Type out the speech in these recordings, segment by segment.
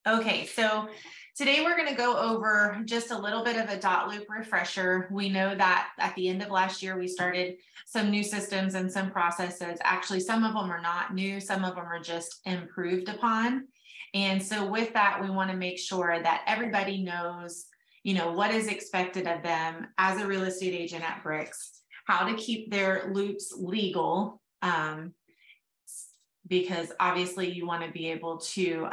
Okay, so today we're going to go over just a little bit of a Dotloop refresher. We know that at the end of last year, we started some new systems and some processes. Actually, some of them are not new, some of them are just improved upon. And so with that, we want to make sure that everybody knows, what is expected of them as a real estate agent at Bricks, how to keep their loops legal, because obviously you want to be able to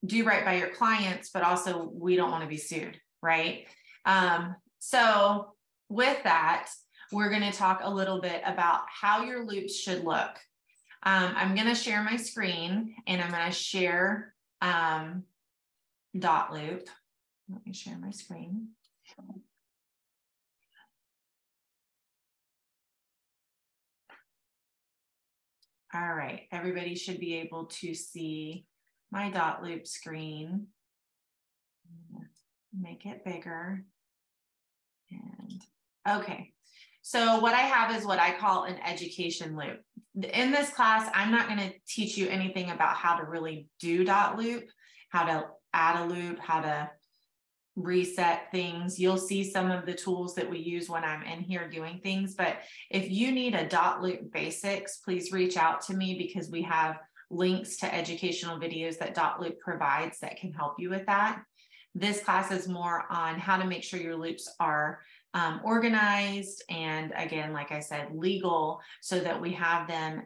do right by your clients, but also we don't want to be sued, right? So with that, we're going to talk a little bit about how your loops should look. I'm going to share my screen and I'm going to share Dotloop. Let me share my screen. All right, everybody should be able to see my Dotloop screen. Make it bigger. And okay, so what I have is what I call an education loop. In this class, I'm not going to teach you anything about how to really do Dotloop, how to add a loop, how to reset things. You'll see some of the tools that we use when I'm in here doing things, but if you need a Dotloop basics, please reach out to me because we have links to educational videos that Dotloop provides that can help you with that. This class is more on how to make sure your loops are organized and, again, like I said, legal, so that we have them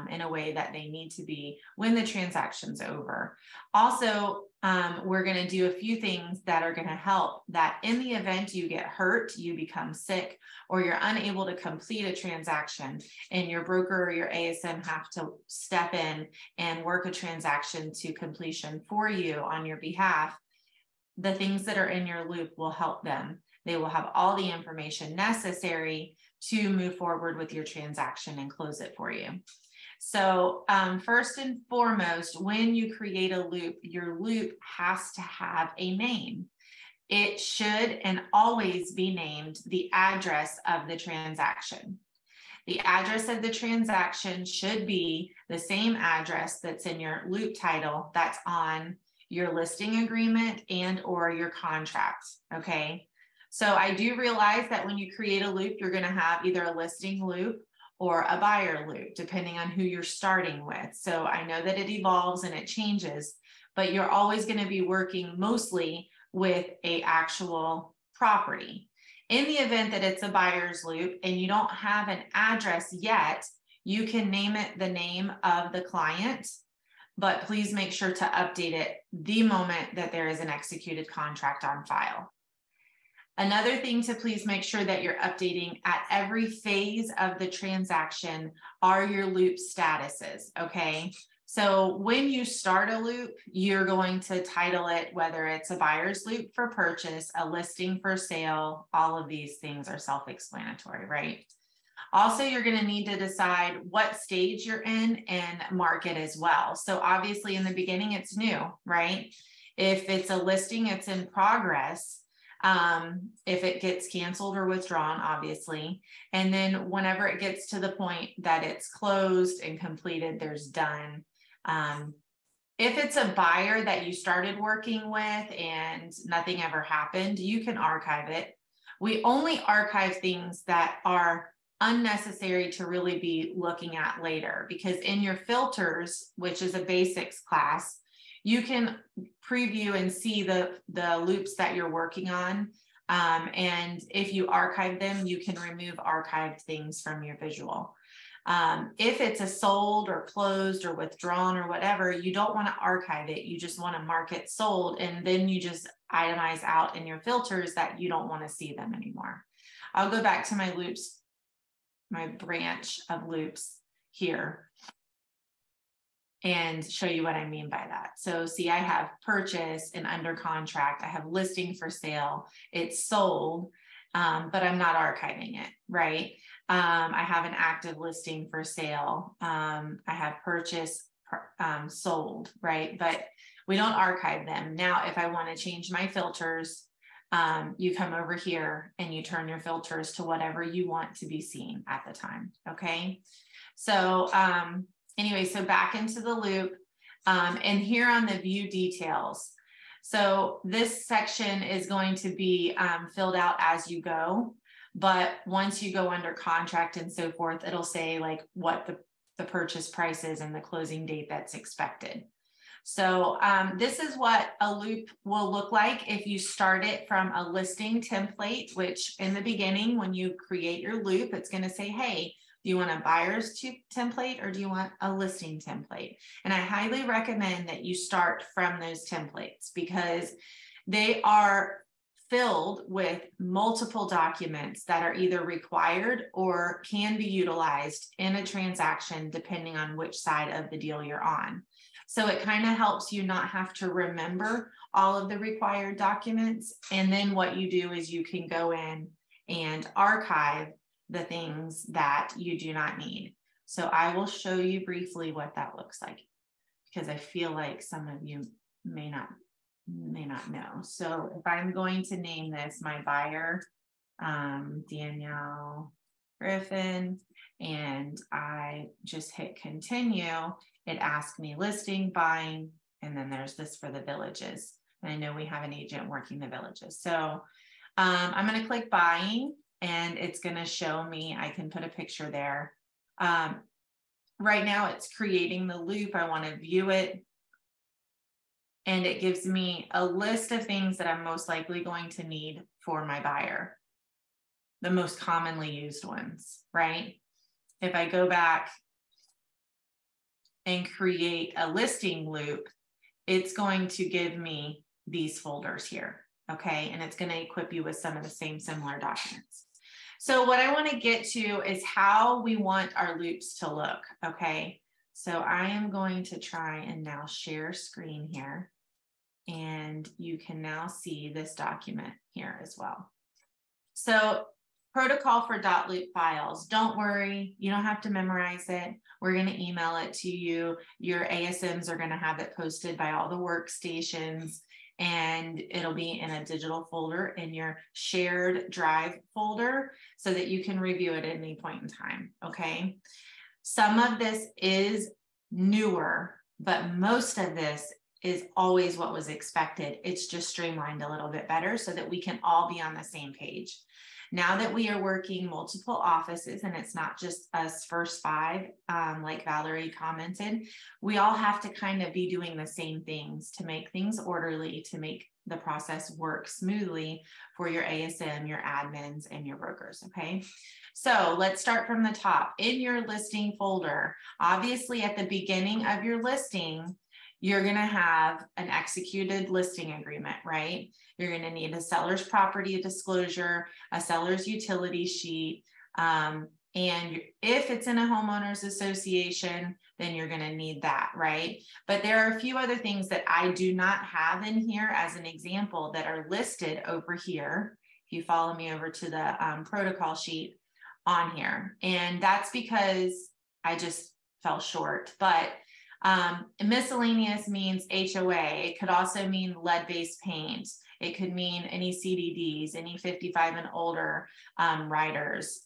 in a way that they need to be when the transaction's over. Also, we're going to do a few things that are going to help that in the event you get hurt, you become sick, or you're unable to complete a transaction and your broker or your ASM have to step in and work a transaction to completion for you on your behalf. The things that are in your loop will help them. They will have all the information necessary to move forward with your transaction and close it for you. So first and foremost, when you create a loop, your loop has to have a name. It should and always be named the address of the transaction. The address of the transaction should be the same address that's in your loop title that's on your listing agreement and or your contract, okay? So I do realize that when you create a loop, you're going to have either a listing loop or a buyer loop, depending on who you're starting with. So I know that it evolves and it changes, but you're always going to be working mostly with an actual property. In the event that it's a buyer's loop and you don't have an address yet, you can name it the name of the client, but please make sure to update it the moment that there is an executed contract on file. Another thing to please make sure that you're updating at every phase of the transaction are your loop statuses, okay? So when you start a loop, you're going to title it, whether it's a buyer's loop for purchase, a listing for sale, all of these things are self-explanatory, right? Also, you're going to need to decide what stage you're in and mark it as well. So obviously in the beginning, it's new, right? If it's a listing, it's in progress. If it gets canceled or withdrawn, obviously. And then whenever it gets to the point that it's closed and completed, there's done. If it's a buyer that you started working with and nothing ever happened, you can archive it. We only archive things that are unnecessary to really be looking at later, because in your filters, which is a basics class, you can preview and see the loops that you're working on. And if you archive them, you can remove archived things from your visual. If it's a sold or closed or withdrawn or whatever, you don't want to archive it. You just want to mark it sold. And then you just itemize out in your filters that you don't want to see them anymore. I'll go back to my loops, my branch of loops here, and show you what I mean by that. So see, I have purchase and under contract. I have listing for sale. It's sold, but I'm not archiving it, right? I have an active listing for sale. I have purchase, sold, right? But we don't archive them. Now, if I want to change my filters, you come over here and you turn your filters to whatever you want to be seen at the time, okay? So, anyway, so back into the loop, and here on the view details, So this section is going to be filled out as you go. But once you go under contract and so forth, it'll say like what the purchase price is and the closing date that's expected. So this is what a loop will look like if you start it from a listing template, which in the beginning, when you create your loop, it's going to say, hey, do you want a buyer's template or do you want a listing template? And I highly recommend that you start from those templates because they are filled with multiple documents that are either required or can be utilized in a transaction depending on which side of the deal you're on. So it kind of helps you not have to remember all of the required documents. And then what you do is you can go in and archive the things that you do not need. So I will show you briefly what that looks like because I feel like some of you may not know. So if I'm going to name this my buyer, Danielle Griffin, and I just hit continue, it asked me listing, buying, and then there's this for the villages. And I know we have an agent working the villages. So I'm going to click buying and it's going to show me, I can put a picture there. Right now it's creating the loop. I want to view it. And it gives me a list of things that I'm most likely going to need for my buyer. The most commonly used ones, right? If I go back and create a listing loop, it's going to give me these folders here, okay? And it's going to equip you with some of the same similar documents. So what I want to get to is how we want our loops to look, okay? So I am going to try and now share screen here. And you can now see this document here as well. So protocol for Dotloop files. Don't worry, you don't have to memorize it. We're going to email it to you. Your ASMs are going to have it posted by all the workstations, and it'll be in a digital folder in your shared drive folder so that you can review it at any point in time, okay? Some of this is newer, but most of this is always what was expected. It's just streamlined a little bit better so that we can all be on the same page. Now that we are working multiple offices and it's not just us first five, like Valerie commented, we all have to kind of be doing the same things to make things orderly, to make the process work smoothly for your ASM, your admins, and your brokers, okay? So let's start from the top. In your listing folder, obviously at the beginning of your listing, you're going to have an executed listing agreement, right? You're going to need a seller's property disclosure, a seller's utility sheet, and if it's in a homeowners association, then you're going to need that, right? But there are a few other things that I do not have in here as an example that are listed over here. If you follow me over to the protocol sheet on here, and that's because I just fell short, but miscellaneous means HOA. It could also mean lead-based paint. It could mean any CDDs, any 55 and older riders.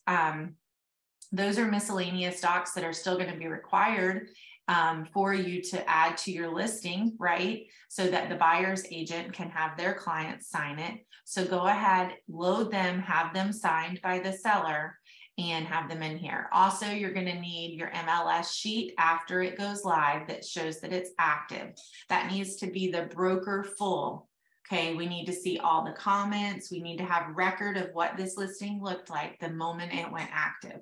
Those are miscellaneous docs that are still going to be required for you to add to your listing, right? So that the buyer's agent can have their clients sign it. So go ahead, load them, have them signed by the seller, and have them in here. Also, you're going to need your MLS sheet after it goes live that shows that it's active. That needs to be the broker full. Okay, we need to see all the comments. We need to have record of what this listing looked like the moment it went active.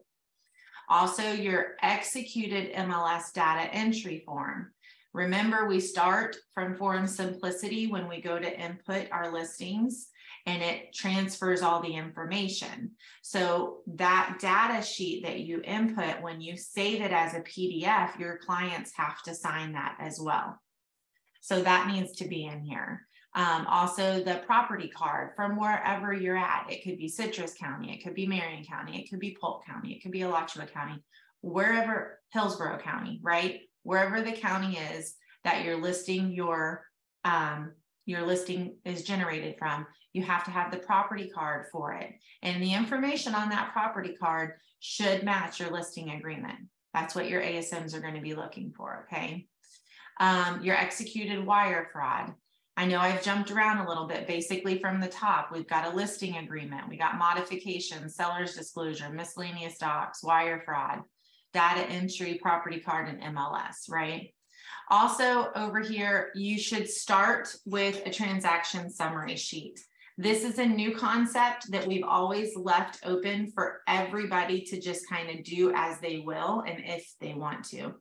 Also, your executed MLS data entry form. Remember, we start from form simplicity when we go to input our listings, and it transfers all the information. So that data sheet that you input, when you save it as a PDF, your clients have to sign that as well. So that needs to be in here. Also, the property card from wherever you're at. It could be Citrus County, it could be Marion County, it could be Polk County, it could be Alachua County, wherever, Hillsborough County, right? Wherever the county is that you're listing your listing is generated from, you have to have the property card for it. And the information on that property card should match your listing agreement. That's what your ASMs are going to be looking for, okay? Your executed wire fraud. I know I've jumped around a little bit. Basically from the top, we've got a listing agreement. We got modifications, seller's disclosure, miscellaneous docs, wire fraud, data entry, property card, and MLS, right? Also over here, you should start with a transaction summary sheet. This is a new concept that we've always left open for everybody to just kind of do as they will and if they want to.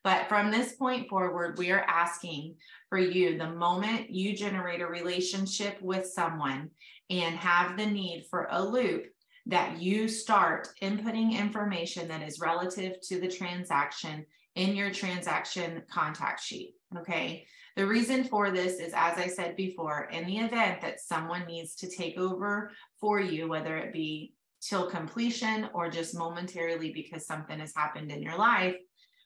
But from this point forward, we are asking for you, the moment you generate a relationship with someone and have the need for a loop, that you start inputting information that is relative to the transaction in your transaction contact sheet, okay? The reason for this is, as I said before, in the event that someone needs to take over for you, whether it be till completion or just momentarily because something has happened in your life,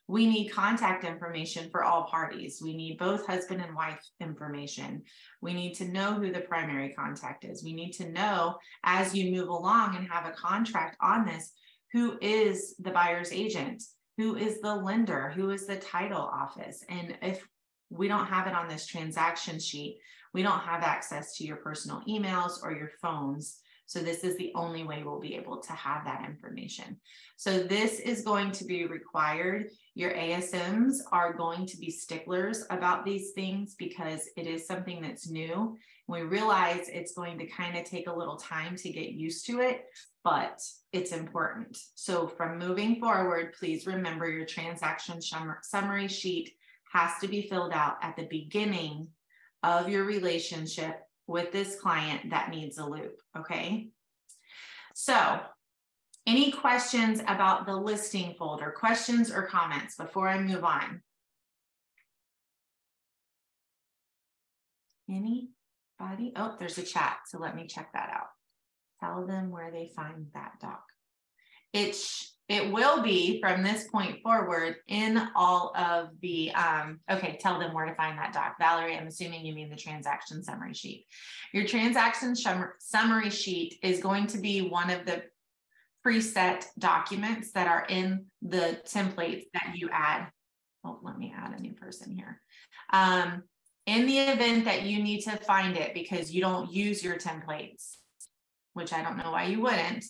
we need contact information for all parties. We need both husband and wife information. We need to know who the primary contact is. We need to know, as you move along and have a contract on this, who is the buyer's agent, who is the lender, who is the title office. And if we don't have it on this transaction sheet, we don't have access to your personal emails or your phones. So this is the only way we'll be able to have that information. So this is going to be required. Your ASMs are going to be sticklers about these things because it is something that's new. We realize it's going to kind of take a little time to get used to it, but it's important. So from moving forward, please remember your transaction summary sheet has to be filled out at the beginning of your relationship with this client that needs a loop, okay? So, any questions about the listing folder, questions or comments before I move on? Anybody? Oh, there's a chat, so let me check that out. Tell them where they find that doc. It will be from this point forward in all of the, okay, tell them where to find that doc. Valerie, I'm assuming you mean the transaction summary sheet. Your transaction summary sheet is going to be one of the preset documents that are in the templates that you add. Oh, let me add a new person here. In the event that you need to find it because you don't use your templates, which I don't know why you wouldn't,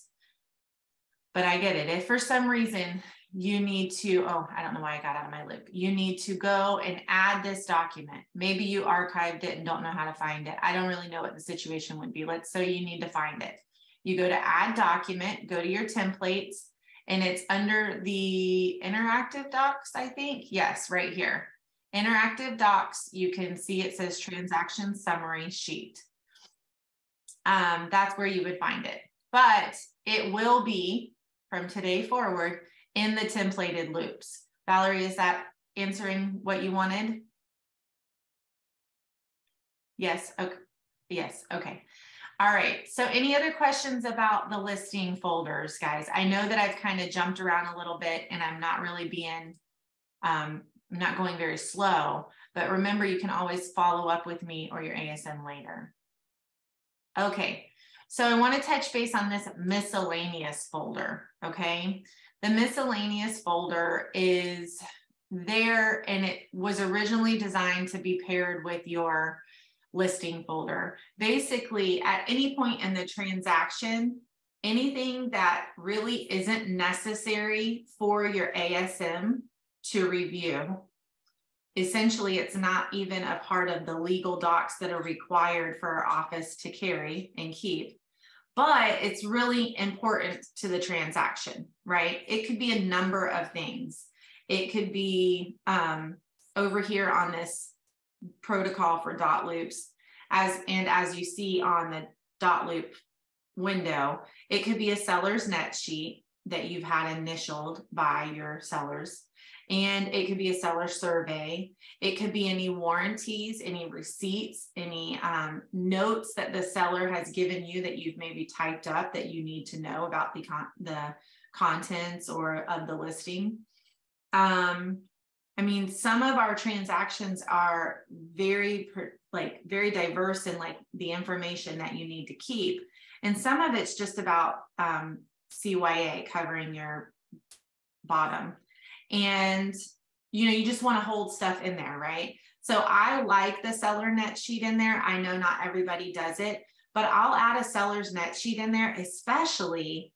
but I get it. If for some reason you need to, oh, I don't know why I got out of my loop. You need to go and add this document. Maybe you archived it and don't know how to find it. I don't really know what the situation would be. Let's say you need to find it. You go to add document, go to your templates, and it's under the interactive docs, I think. Yes, right here. Interactive docs, you can see it says transaction summary sheet. That's where you would find it. But it will be, from today forward, in the templated loops. Valerie, is that answering what you wanted? Yes, okay. Yes, okay. All right, so any other questions about the listing folders, guys? I know that I've kind of jumped around a little bit and I'm not really being, I'm not going very slow, but remember you can always follow up with me or your ASM later. Okay, so I want to touch base on this miscellaneous folder, okay? The miscellaneous folder is there and it was originally designed to be paired with your listing folder. Basically, at any point in the transaction, anything that really isn't necessary for your ASM to review, essentially it's not even a part of the legal docs that are required for our office to carry and keep, but it's really important to the transaction, right? It could be a number of things. It could be over here on this protocol for Dotloops, as you see on the Dotloop window, it could be a seller's net sheet that you've had initialed by your sellers, and it could be a seller survey. It could be any warranties, any receipts, any notes that the seller has given you that you've maybe typed up that you need to know about the contents or of the listing. I mean, some of our transactions are very diverse in like the information that you need to keep. And some of it's just about CYA covering your bottom. And, you know, you just want to hold stuff in there, right? So I like the seller net sheet in there. I know not everybody does it, but I'll add a seller's net sheet in there, especially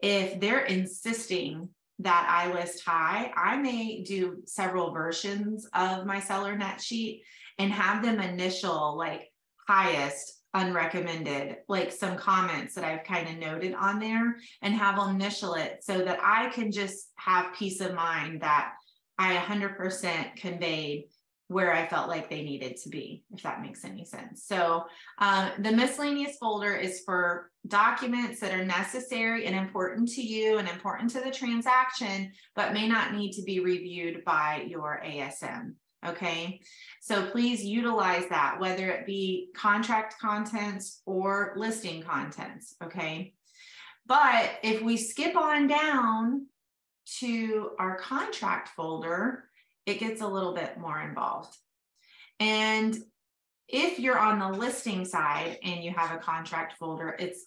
if they're insisting that I list high. I may do several versions of my seller net sheet and have them initial like highest, unrecommended, like some comments that I've kind of noted on there, and have them initial it so that I can just have peace of mind that I 100% conveyed where I felt like they needed to be, if that makes any sense. So the miscellaneous folder is for documents that are necessary and important to you and important to the transaction, but may not need to be reviewed by your ASM. Okay, so please utilize that, whether it be contract contents or listing contents. Okay, but if we skip on down to our contract folder, it gets a little bit more involved. And if you're on the listing side and you have a contract folder, it's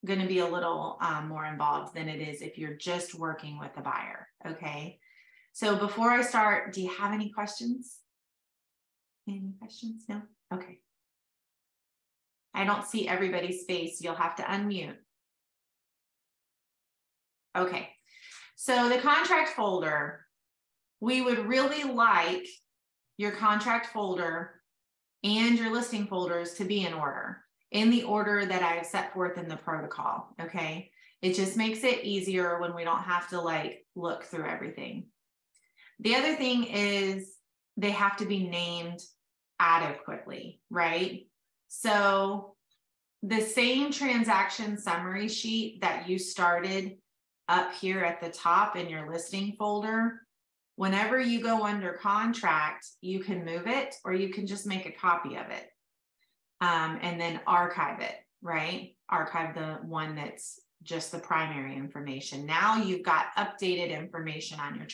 going to be a little more involved than it is if you're just working with a buyer. Okay. So before I start, do you have any questions? Any questions? No? Okay. I don't see everybody's face. You'll have to unmute. Okay. So the contract folder, we would really like your contract folder and your listing folders to be in order, in the order that I've set forth in the protocol, okay? It just makes it easier when we don't have to like look through everything. The other thing is they have to be named adequately, right? So the same transaction summary sheet that you started up here at the top in your listing folder, whenever you go under contract, you can move it or you can just make a copy of it and then archive it, right? Archive the one that's just the primary information. Now you've got updated information on your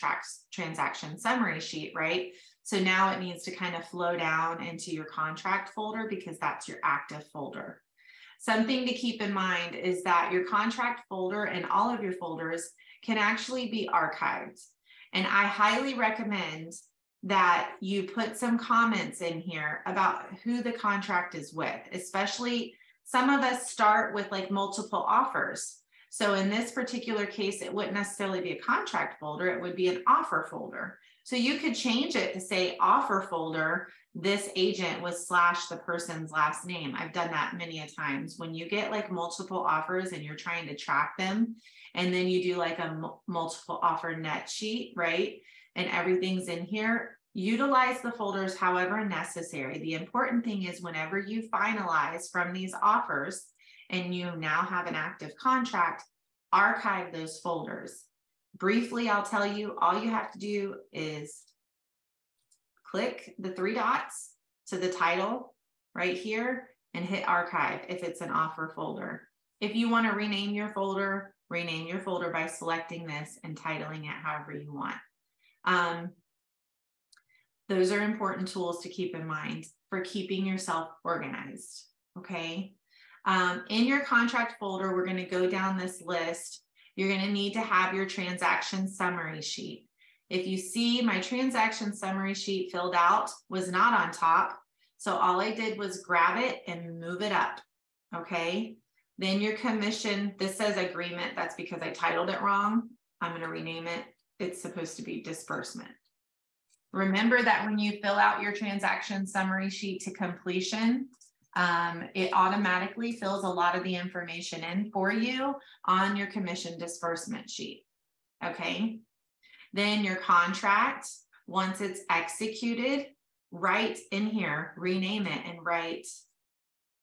transaction summary sheet, right? So now it needs to kind of flow down into your contract folder because that's your active folder. Something to keep in mind is that your contract folder and all of your folders can actually be archived. And I highly recommend that you put some comments in here about who the contract is with, especially some of us start with like multiple offers. So in this particular case, it wouldn't necessarily be a contract folder, it would be an offer folder. So you could change it to say offer folder, this agent was / the person's last name. I've done that many a times. When you get like multiple offers and you're trying to track them, and then you do like a multiple offer net sheet, right? And everything's in here, utilize the folders however necessary. The important thing is whenever you finalize from these offers and you now have an active contract, archive those folders. Briefly, I'll tell you, all you have to do is click the 3 dots to the title right here and hit archive if it's an offer folder. If you want to rename your folder by selecting this and titling it however you want. Those are important tools to keep in mind for keeping yourself organized, okay? In your contract folder, we're going to go down this list. You're going to need to have your transaction summary sheet. If you see my transaction summary sheet filled out was not on top, so all I did was grab it and move it up, okay? Then your commission, this says agreement, that's because I titled it wrong. I'm going to rename it. It's supposed to be disbursement. Remember that when you fill out your transaction summary sheet to completion, it automatically fills a lot of the information in for you on your commission disbursement sheet, okay? Then your contract, once it's executed, write in here, rename it and write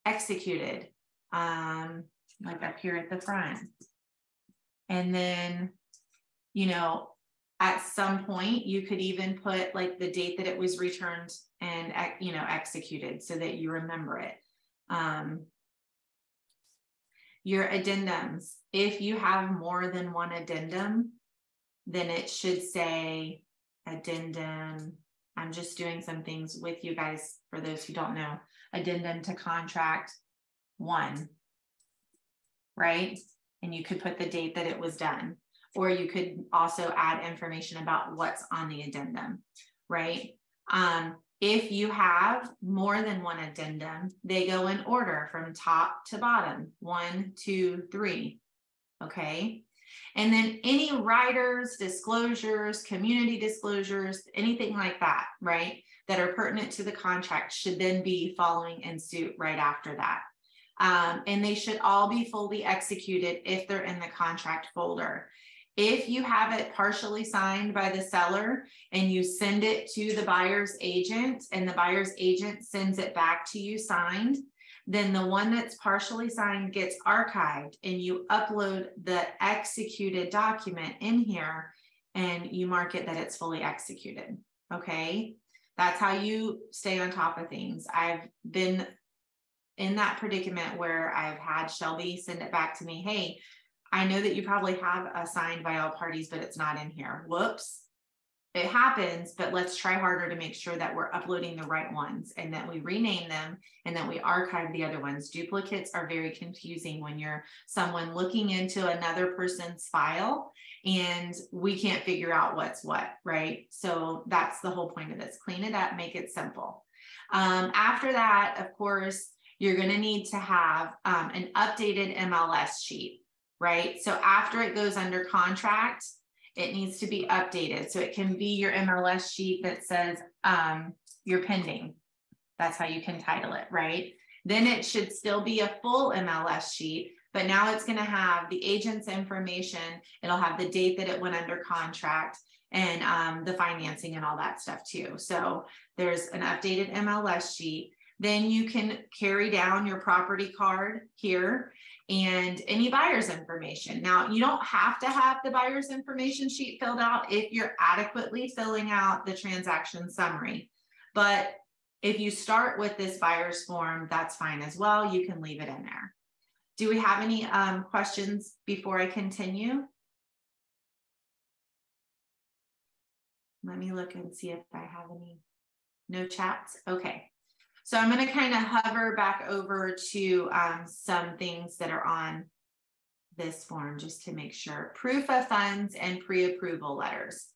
executed, like up here at the front. And then, you know, at some point you could even put like the date that it was returned and, you know, executed so that you remember it. Your addendums, if you have more than one addendum, then it should say addendum. I'm just doing some things with you guys for those who don't know. Addendum to contract 1, right? And you could put the date that it was done, or you could also add information about what's on the addendum, right? If you have more than one addendum, they go in order from top to bottom, 1, 2, 3. Okay. And then any riders, disclosures, community disclosures, anything like that, right, that are pertinent to the contract should then be following in suit right after that. And they should all be fully executed if they're in the contract folder. If you have it partially signed by the seller and you send it to the buyer's agent and the buyer's agent sends it back to you signed, then the one that's partially signed gets archived and you upload the executed document in here and you mark it that it's fully executed. Okay, that's how you stay on top of things. I've been in that predicament where I've had Shelby send it back to me. Hey, I know that you probably have a signed by all parties, but it's not in here. Whoops. It happens, but let's try harder to make sure that we're uploading the right ones and that we rename them and that we archive the other ones. Duplicates are very confusing when you're someone looking into another person's file and we can't figure out what's what, right? So that's the whole point of this. Clean it up, make it simple. After that, of course, you're going to need to have an updated MLS sheet. Right? So after it goes under contract, it needs to be updated. So it can be your MLS sheet that says you're pending. That's how you can title it, right? Then it should still be a full MLS sheet, but now it's going to have the agent's information. It'll have the date that it went under contract and the financing and all that stuff too. So there's an updated MLS sheet. Then you can carry down your property card here and any buyer's information. Now, you don't have to have the buyer's information sheet filled out if you're adequately filling out the transaction summary. But if you start with this buyer's form, that's fine as well. You can leave it in there. Do we have any questions before I continue? Let me look and see if I have any. No chats? Okay. So I'm going to kind of hover back over to some things that are on this form just to make sure. Proof of funds and pre-approval letters.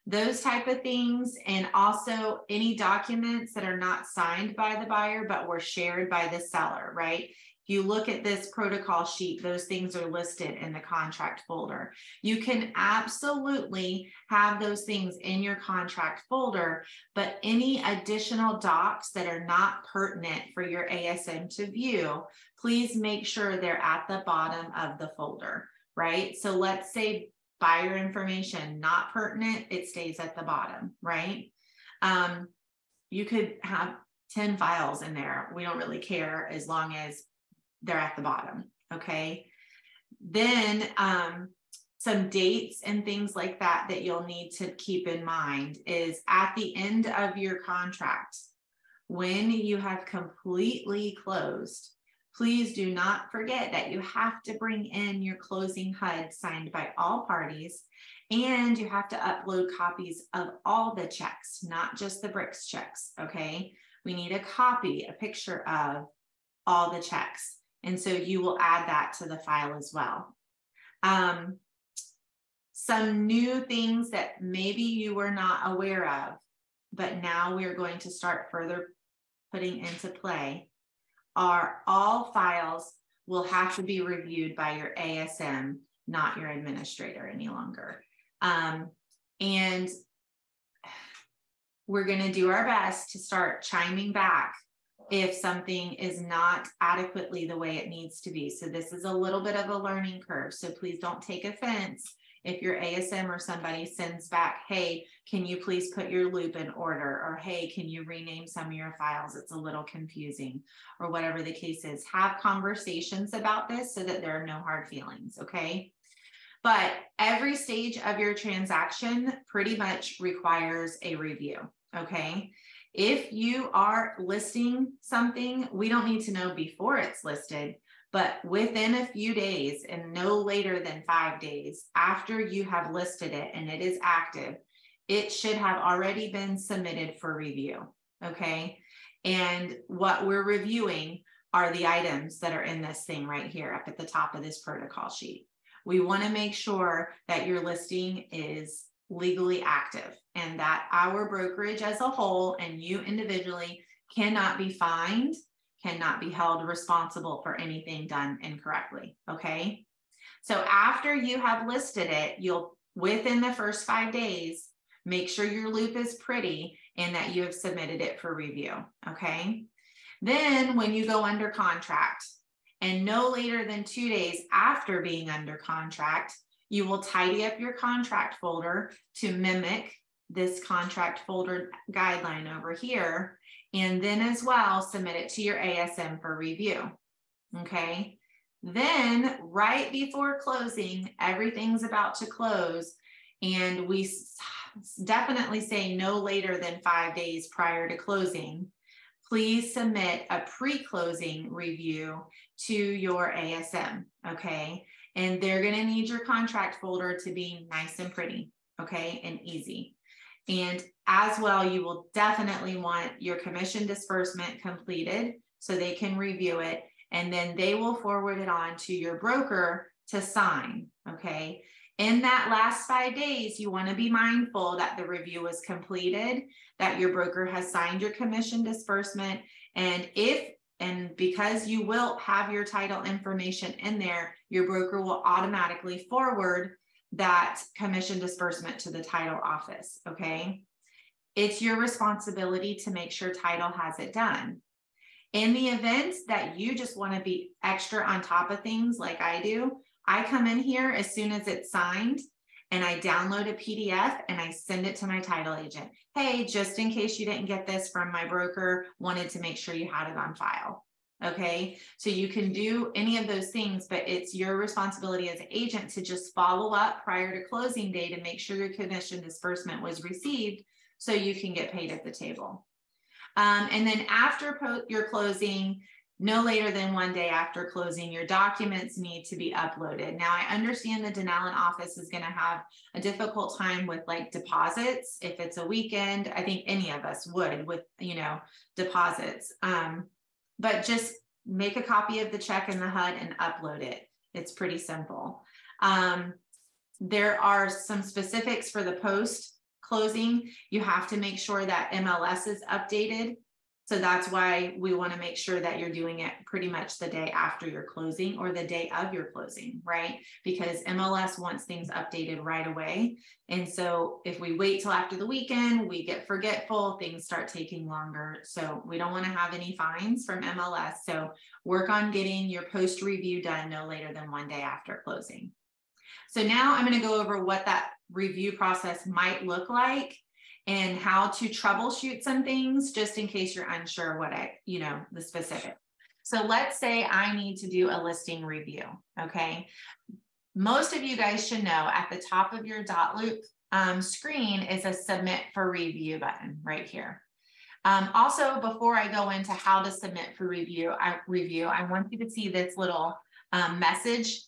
Those type of things, and also any documents that are not signed by the buyer but were shared by the seller, right? If you look at this protocol sheet, those things are listed in the contract folder. You can absolutely have those things in your contract folder, but any additional docs that are not pertinent for your ASM to view, please make sure they're at the bottom of the folder, right? So let's say buyer information, not pertinent, it stays at the bottom, right? You could have 10 files in there. We don't really care as long as they're at the bottom, okay? Then some dates and things like that that you'll need to keep in mind is at the end of your contract, when you have completely closed, please do not forget that you have to bring in your closing HUD signed by all parties, and you have to upload copies of all the checks, not just the bricks checks, okay? We need a copy, a picture of all the checks. And so you will add that to the file as well. Some new things that maybe you were not aware of, but now we're going to start further putting into play are all files will have to be reviewed by your ASM, not your administrator any longer. And we're going to do our best to start chiming back if something is not adequately the way it needs to be. So this is a little bit of a learning curve. So please don't take offense if your ASM or somebody sends back, hey, can you please put your loop in order? Or hey, can you rename some of your files? It's a little confusing, or whatever the case is. Have conversations about this so that there are no hard feelings, okay? But every stage of your transaction pretty much requires a review, okay? If you are listing something, we don't need to know before it's listed, but within a few days and no later than 5 days after you have listed it and it is active, it should have already been submitted for review, okay? And what we're reviewing are the items that are in this thing right here up at the top of this protocol sheet. We want to make sure that your listing is legally active, and that our brokerage as a whole and you individually cannot be fined, cannot be held responsible for anything done incorrectly. Okay. So after you have listed it, you'll, within the first 5 days, make sure your loop is pretty and that you have submitted it for review. Okay. Then when you go under contract, and no later than 2 days after being under contract, you will tidy up your contract folder to mimic this contract folder guideline over here. And then as well, submit it to your ASM for review. Okay. Then right before closing, everything's about to close. And we definitely say no later than 5 days prior to closing. Please submit a pre-closing review to your ASM, okay? And they're gonna need your contract folder to be nice and pretty, okay, and easy. And as well, you will definitely want your commission disbursement completed so they can review it, and then they will forward it on to your broker to sign, okay? In that last 5 days, you want to be mindful that the review is completed, that your broker has signed your commission disbursement, and because you will have your title information in there, your broker will automatically forward that commission disbursement to the title office, okay? It's your responsibility to make sure title has it done. In the event that you just want to be extra on top of things like I do, I come in here as soon as it's signed and I download a PDF and I send it to my title agent. Hey, just in case you didn't get this from my broker, wanted to make sure you had it on file. Okay, so you can do any of those things, but it's your responsibility as an agent to just follow up prior to closing day to make sure your commission disbursement was received so you can get paid at the table. And then after your closing, no later than 1 day after closing, your documents need to be uploaded. Now, I understand the Denellen office is going to have a difficult time with like deposits. If it's a weekend, I think any of us would with, deposits. But just make a copy of the check in the HUD and upload it. It's pretty simple. There are some specifics for the post closing. You have to make sure that MLS is updated. So that's why we want to make sure that you're doing it pretty much the day after your closing or the day of your closing, right? Because MLS wants things updated right away. And so if we wait till after the weekend, we get forgetful, things start taking longer. So we don't want to have any fines from MLS. So work on getting your post review done no later than 1 day after closing. So now I'm going to go over what that review process might look like and how to troubleshoot some things just in case you're unsure what the specific. So let's say I need to do a listing review, okay? Most of you guys should know at the top of your Dotloop screen is a submit for review button right here. Also, before I go into how to submit for review, I want you to see this little message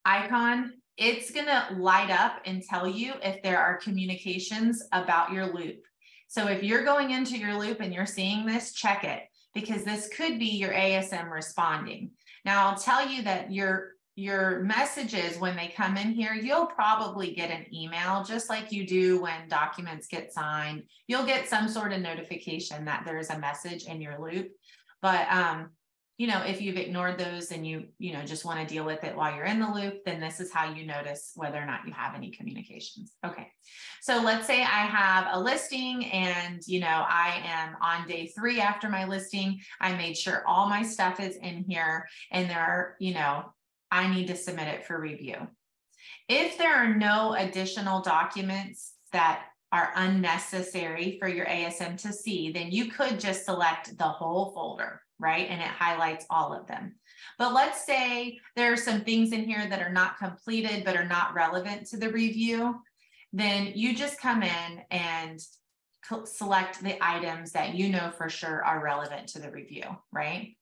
icon. It's going to light up and tell you if there are communications about your loop. So if you're going into your loop and you're seeing this, check it, because this could be your ASM responding. Now, I'll tell you that your messages, when they come in here, you'll probably get an email just like you do when documents get signed. You'll get some sort of notification that there's a message in your loop. But if you've ignored those and you just want to deal with it while you're in the loop, then this is how you notice whether or not you have any communications. Okay. So let's say I have a listing and, I am on day 3 after my listing. I made sure all my stuff is in here and I need to submit it for review. If there are no additional documents that are unnecessary for your ASM to see, then you could just select the whole folder, right? And it highlights all of them. But let's say there are some things in here that are not completed, but are not relevant to the review. Then you just come in and select the items that you know for sure are relevant to the review, right?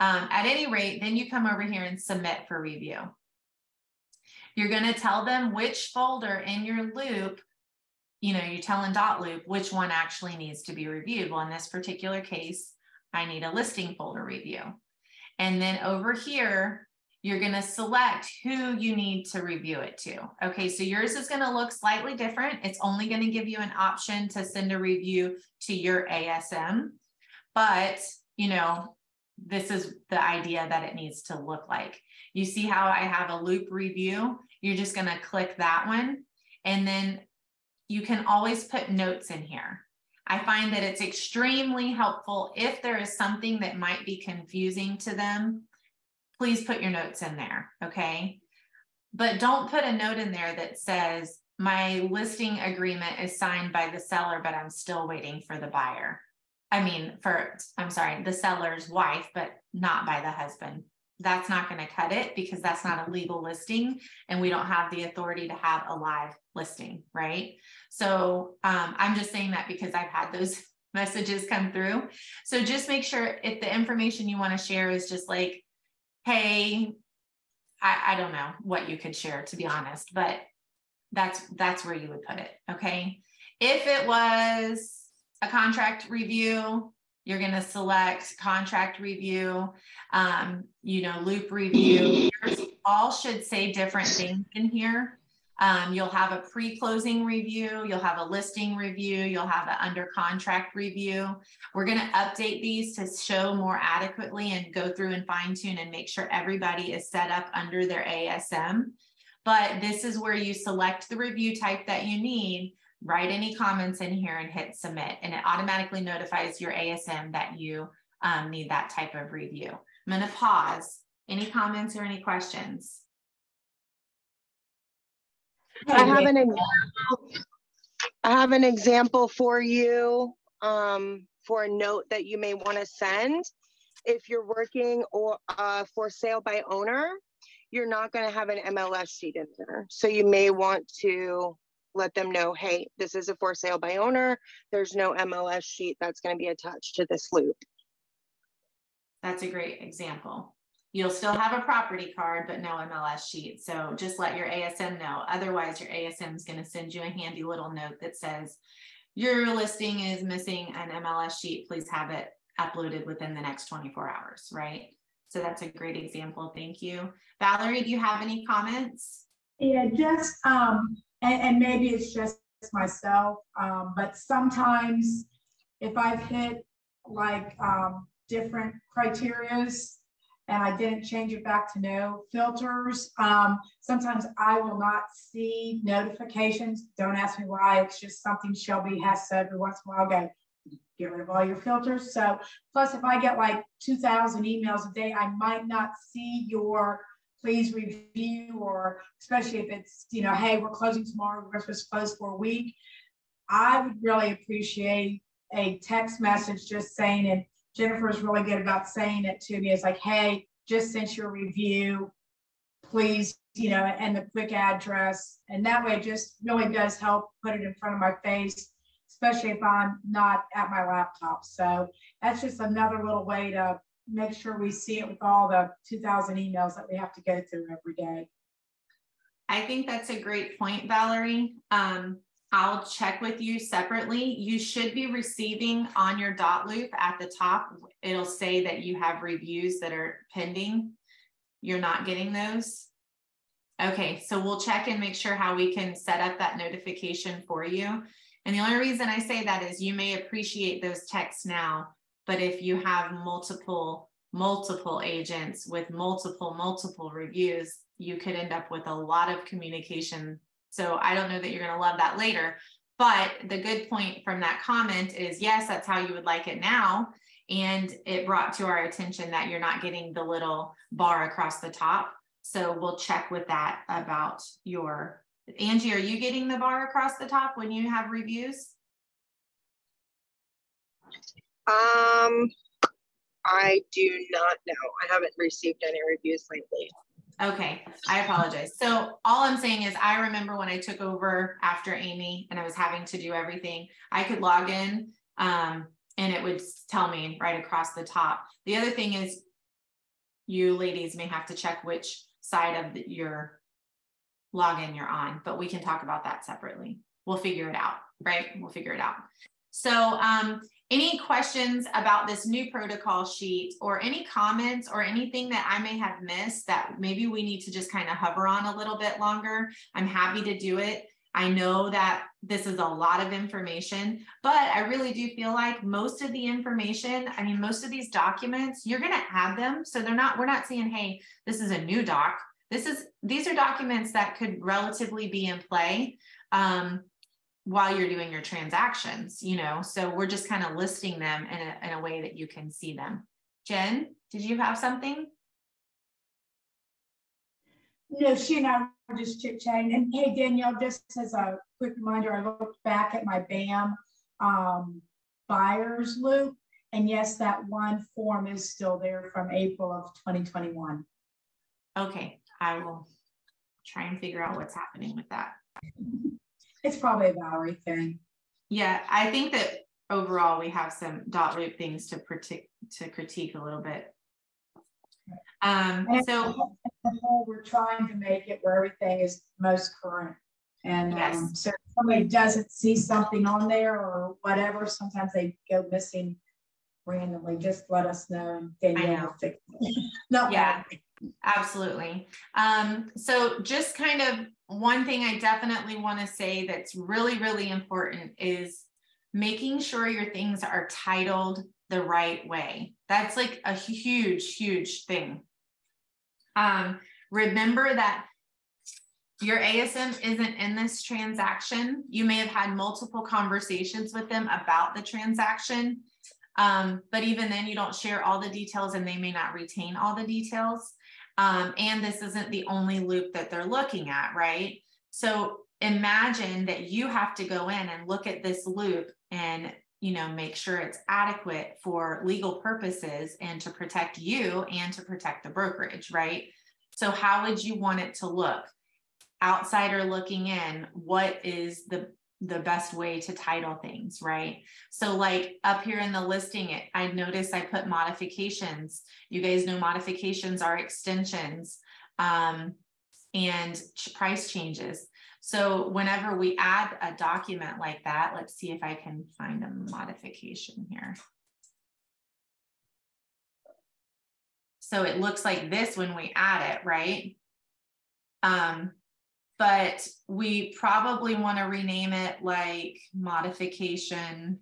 At any rate, then you come over here and submit for review. You're going to tell them which folder in your loop, you're telling Dotloop which one actually needs to be reviewed. Well, in this particular case, I need a listing folder review. And then over here, you're going to select who you need to review it to. Okay, so yours is going to look slightly different. It's only going to give you an option to send a review to your ASM, but you know, this is the idea that it needs to look like. You see how I have a loop review? You're just going to click that one, and then you can always put notes in here. I find that it's extremely helpful if there is something that might be confusing to them. Please put your notes in there, okay? But don't put a note in there that says, my listing agreement is signed by the seller, but I'm still waiting for the buyer. I'm sorry, the seller's wife, but not by the husband. That's not going to cut it, because that's not a legal listing and we don't have the authority to have a live listing, right? So I'm just saying that because I've had those messages come through. So just make sure if the information you want to share is just like, hey, I don't know what you could share, to be honest, but that's where you would put it, okay? If it was a contract review, you're going to select contract review, you know, loop review. Yours all should say different things in here. You'll have a pre-closing review, you'll have a listing review, you'll have an under contract review. We're going to update these to show more adequately and go through and fine tune and make sure everybody is set up under their ASM. But this is where you select the review type that you need, write any comments in here and hit submit, and it automatically notifies your ASM that you need that type of review. I'm going to pause. Any comments or any questions? I have an example for you for a note that you may want to send. If you're working or for sale by owner, you're not going to have an MLS sheet in there. So you may want to let them know, hey, this is a for sale by owner. There's no MLS sheet that's going to be attached to this loop. That's a great example. You'll still have a property card, but no MLS sheet. So just let your ASM know. Otherwise, your ASM is going to send you a handy little note that says, your listing is missing an MLS sheet. Please have it uploaded within the next 24 hours, right? So that's a great example. Thank you. Valerie, do you have any comments? Yeah, just, and maybe it's just myself, but sometimes if I've hit like different criterias and I didn't change it back to no filters, sometimes I will not see notifications. Don't ask me why. It's just something Shelby has said every once in a while. Go, get rid of all your filters. So plus if I get like 2,000 emails a day, I might not see your please review, or especially if it's, you know, hey, we're closing tomorrow, we're supposed to close for a week. I would really appreciate a text message just saying, and Jennifer's really good about saying it to me. It's like, hey, just sent your review, please, you know, and the quick address. And that way it just really does help put it in front of my face, especially if I'm not at my laptop. So that's just another little way to make sure we see it with all the 2,000 emails that we have to go through every day. I think that's a great point, Valerie. I'll check with you separately. You should be receiving on your Dotloop at the top. It'll say that you have reviews that are pending. You're not getting those. Okay, so we'll check and make sure how we can set up that notification for you. And the only reason I say that is you may appreciate those texts now, but if you have multiple agents with multiple reviews, you could end up with a lot of communication. So I don't know that you're going to love that later, but the good point from that comment is, yes, that's how you would like it now. And it brought to our attention that you're not getting the little bar across the top. So we'll check with that about your, Angie, are you getting the bar across the top when you have reviews? I do not know. I haven't received any reviews lately. Okay, I apologize. So all I'm saying is I remember when I took over after Amy and I was having to do everything, I could log in and it would tell me right across the top. The other thing is you ladies may have to check which side of your login you're on, but we can talk about that separately. We'll figure it out, right? We'll figure it out. So any questions about this new protocol sheet, or any comments or anything that I may have missed that maybe we need to just kind of hover on a little bit longer, I'm happy to do it. I know that this is a lot of information, but I really do feel like most of the information, I mean, most of these documents, you're going to add them. So we're not saying, hey, this is a new doc. These are documents that could relatively be in play while you're doing your transactions, you know, so we're just kind of listing them in a way that you can see them. Jen, did you have something? No, she and I were just chit-chatting. And hey, Danielle, just as a quick reminder, I looked back at my BAM buyers loop, and yes, that one form is still there from April of 2021. Okay, I will try and figure out what's happening with that. It's probably a Valerie thing. Yeah, I think that overall we have some Dotloop things to critique a little bit. So the whole, we're trying to make it where everything is most current. And yes. So if somebody doesn't see something on there or whatever, sometimes they go missing randomly. Just let us know. Danielle will fix it. Not yeah, absolutely. So just kind of one thing I definitely want to say that's really, really important is making sure your things are titled the right way. That's like a huge, huge thing. Remember that your ASM isn't in this transaction. You may have had multiple conversations with them about the transaction, but even then you don't share all the details and they may not retain all the details. And this isn't the only loop that they're looking at, right? So imagine that you have to go in and look at this loop and, you know, make sure it's adequate for legal purposes and to protect you and to protect the brokerage, right? So how would you want it to look? Outsider looking in, what is the best way to title things, right? So like up here in the listing, I noticed I put modifications. You guys know modifications are extensions and price changes. So whenever we add a document like that, let's see if I can find a modification here. So it looks like this when we add it, right? But we probably want to rename it like modification,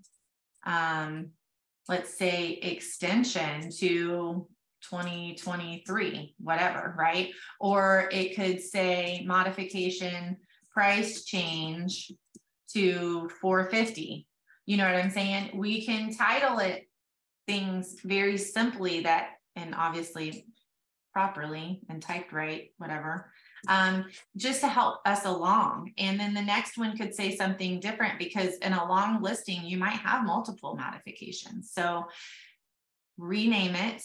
let's say extension to 2023, whatever, right? Or it could say modification price change to 450. You know what I'm saying? We can title it things very simply that, and obviously properly and typed right, whatever, just to help us along. And then the next one could say something different, because in a long listing, you might have multiple modifications. So rename it,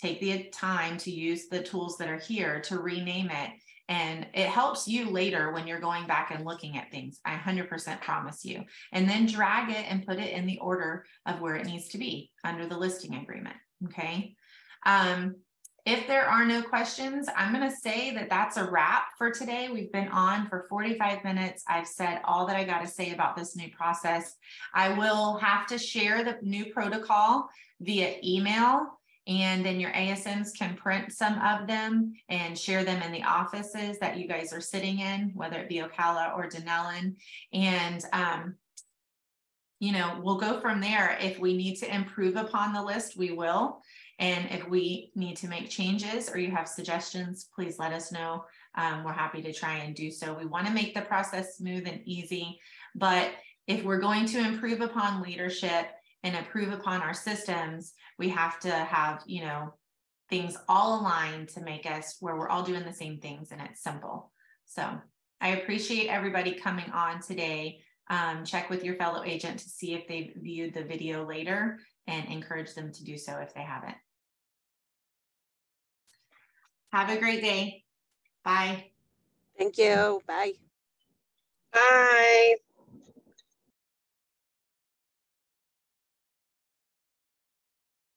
take the time to use the tools that are here to rename it. And it helps you later when you're going back and looking at things. I 100% promise you. And then drag it and put it in the order of where it needs to be under the listing agreement. Okay. If there are no questions, I'm going to say that that's a wrap for today. We've been on for 45 minutes. I've said all that I got to say about this new process. I will have to share the new protocol via email, and then your ASMs can print some of them and share them in the offices that you guys are sitting in, whether it be Ocala or Denellen. And, you know, we'll go from there. If we need to improve upon the list, we will. And if we need to make changes or you have suggestions, please let us know. We're happy to try and do so. We want to make the process smooth and easy, but if we're going to improve upon leadership and improve upon our systems, we have to have, you know, things all aligned to make us where we're all doing the same things and it's simple. So I appreciate everybody coming on today. Check with your fellow agent to see if they've viewed the video later and encourage them to do so if they haven't. Have a great day. Bye. Thank you. Bye. Bye.